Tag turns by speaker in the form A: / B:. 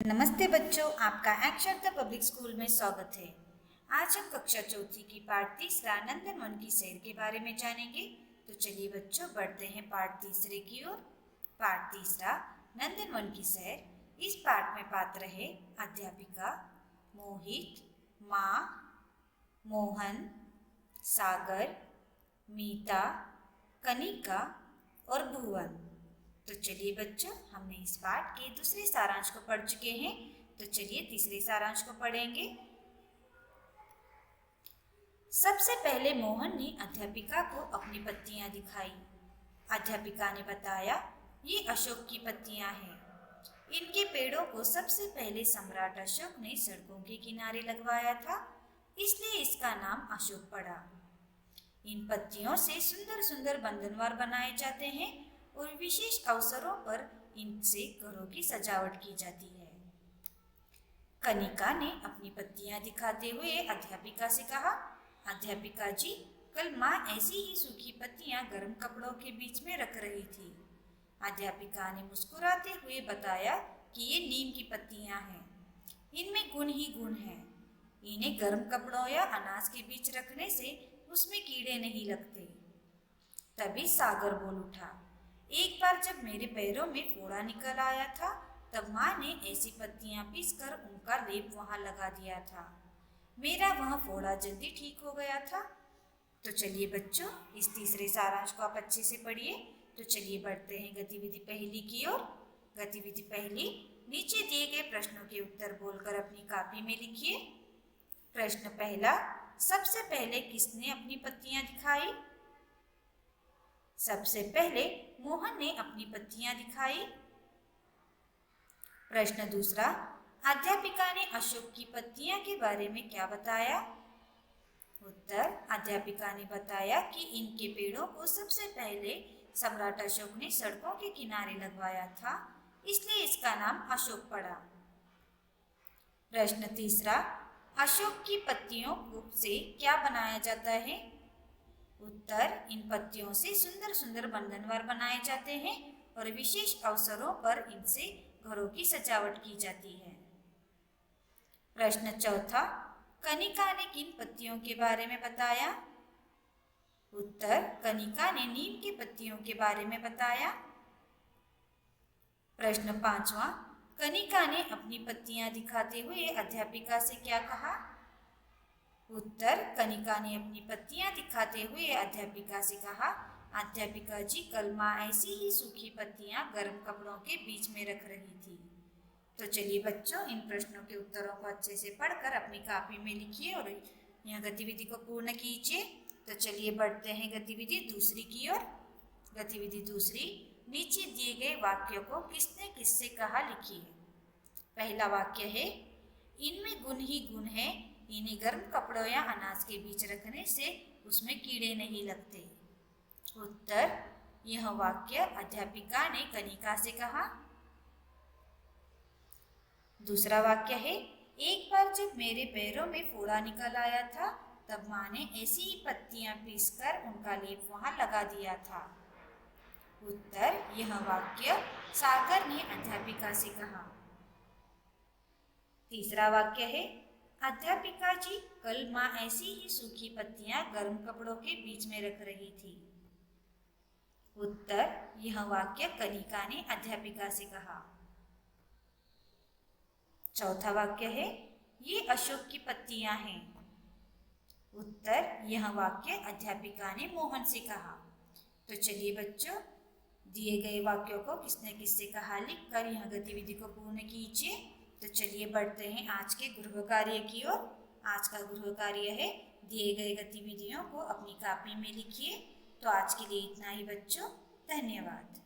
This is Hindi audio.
A: नमस्ते बच्चों, आपका अक्षरता पब्लिक स्कूल में स्वागत है। आज हम कक्षा चौथी की पाठ तीसरा नंदनवन की सैर के बारे में जानेंगे। तो चलिए बच्चों, बढ़ते हैं पाठ तीसरे की ओर। पाठ तीसरा नंदनवन की सैर। इस पाठ में पात्र है अध्यापिका, मोहित, माँ, मोहन, सागर, मीता, कनिका और भुवन। तो चलिए बच्चों, हमने इस पाठ के दूसरे सारांश को पढ़ चुके हैं। तो चलिए तीसरे सारांश को पढ़ेंगे। सबसे पहले मोहन ने अध्यापिका को अपनी पत्तियां दिखाई। अध्यापिका ने बताया, ये अशोक की पत्तियां हैं। इनके पेड़ों को सबसे पहले सम्राट अशोक ने सड़कों के किनारे लगवाया था, इसलिए इसका नाम अशोक पड़ा। इन पत्तियों से सुंदर सुंदर बंधनवार बनाए जाते हैं और विशेष अवसरों पर इनसे घरों की सजावट की जाती है। कनिका ने अपनी पत्तियां दिखाते हुए अध्यापिका से कहा, अध्यापिका जी, कल माँ ऐसी ही सूखी पत्तियां गर्म कपड़ों के बीच में रख रही थी। अध्यापिका ने मुस्कुराते हुए बताया कि ये नीम की पत्तियां हैं। इनमें गुण ही गुण हैं। इन्हें गर्म कपड़ों या अनाज के बीच रखने से उसमें कीड़े नहीं लगते। तभी सागर बोल उठा, एक बार जब मेरे पैरों में फोड़ा निकल आया था, तब माँ ने ऐसी पत्तियां पीसकर उनका लेप वहां लगा दिया था। मेरा वह फोड़ा जल्दी ठीक हो गया था। तो चलिए बच्चों, इस तीसरे सारांश को आप अच्छे से पढ़िए। तो चलिए बढ़ते हैं गतिविधि पहली की ओर। गतिविधि पहली, नीचे दिए गए प्रश्नों के उत्तर बोलकर अपनी कॉपी में लिखिए। प्रश्न पहला, सबसे पहले किसने अपनी पत्तियां दिखाई? सबसे पहले मोहन ने अपनी पत्तियां दिखाई। प्रश्न दूसरा, अध्यापिका ने अशोक की पत्तियां के बारे में क्या बताया? उत्तर, अध्यापिका ने बताया कि इनके पेड़ों को सबसे पहले सम्राट अशोक ने सड़कों के किनारे लगवाया था, इसलिए इसका नाम अशोक पड़ा। प्रश्न तीसरा, अशोक की पत्तियों से क्या बनाया जाता है? उत्तर, इन पत्तियों से सुंदर सुंदर बंधनवार बनाए जाते हैं और विशेष अवसरों पर इनसे घरों की सजावट की जाती है। प्रश्न चौथा, कनिका ने किन पत्तियों के बारे में बताया? उत्तर, कनिका ने नीम की पत्तियों के बारे में बताया। प्रश्न पांचवा, कनिका ने अपनी पत्तियां दिखाते हुए अध्यापिका से क्या कहा? उत्तर, कनिका ने अपनी पत्तियां दिखाते हुए अध्यापिका से कहा, अध्यापिका जी, कल माँ ऐसी ही सूखी पत्तियां गर्म कपड़ों के बीच में रख रही थी। तो चलिए बच्चों, इन प्रश्नों के उत्तरों को अच्छे से पढ़कर अपनी कॉपी में लिखिए और यह गतिविधि को पूर्ण कीजिए। तो चलिए बढ़ते हैं गतिविधि दूसरी की ओर। गतिविधि दूसरी, नीचे दिए गए वाक्यों को किसने किससे कहा लिखिए। पहला वाक्य है, इनमें गुण ही गुण है। इन्हें गर्म कपड़ों या अनाज के बीच रखने से उसमें कीड़े नहीं लगते। उत्तर, यह वाक्य अध्यापिका ने कनिका से कहा। दूसरा वाक्य है, एक बार जब मेरे पैरों में फोड़ा निकल आया था, तब माँ ने ऐसी ही पत्तियां पीसकर उनका लेप वहां लगा दिया था। उत्तर, यह वाक्य सागर ने अध्यापिका से कहा। तीसरा वाक्य है, अध्यापिका जी, कल माँ ऐसी ही सूखी पत्तियां गर्म कपड़ों के बीच में रख रही थी। उत्तर, यह वाक्य कनिका ने अध्यापिका से कहा। चौथा वाक्य है, ये अशोक की पत्तियां हैं। उत्तर, यह वाक्य अध्यापिका ने मोहन से कहा। तो चलिए बच्चों, दिए गए वाक्यों को किसने किससे कहा लिखकर यह गतिविधि को पूर्ण कीजिए। तो चलिए बढ़ते हैं आज के गृह कार्य की ओर। आज का गृह कार्य है, दिए गए गतिविधियों को अपनी कॉपी में लिखिए। तो आज के लिए इतना ही बच्चों, धन्यवाद।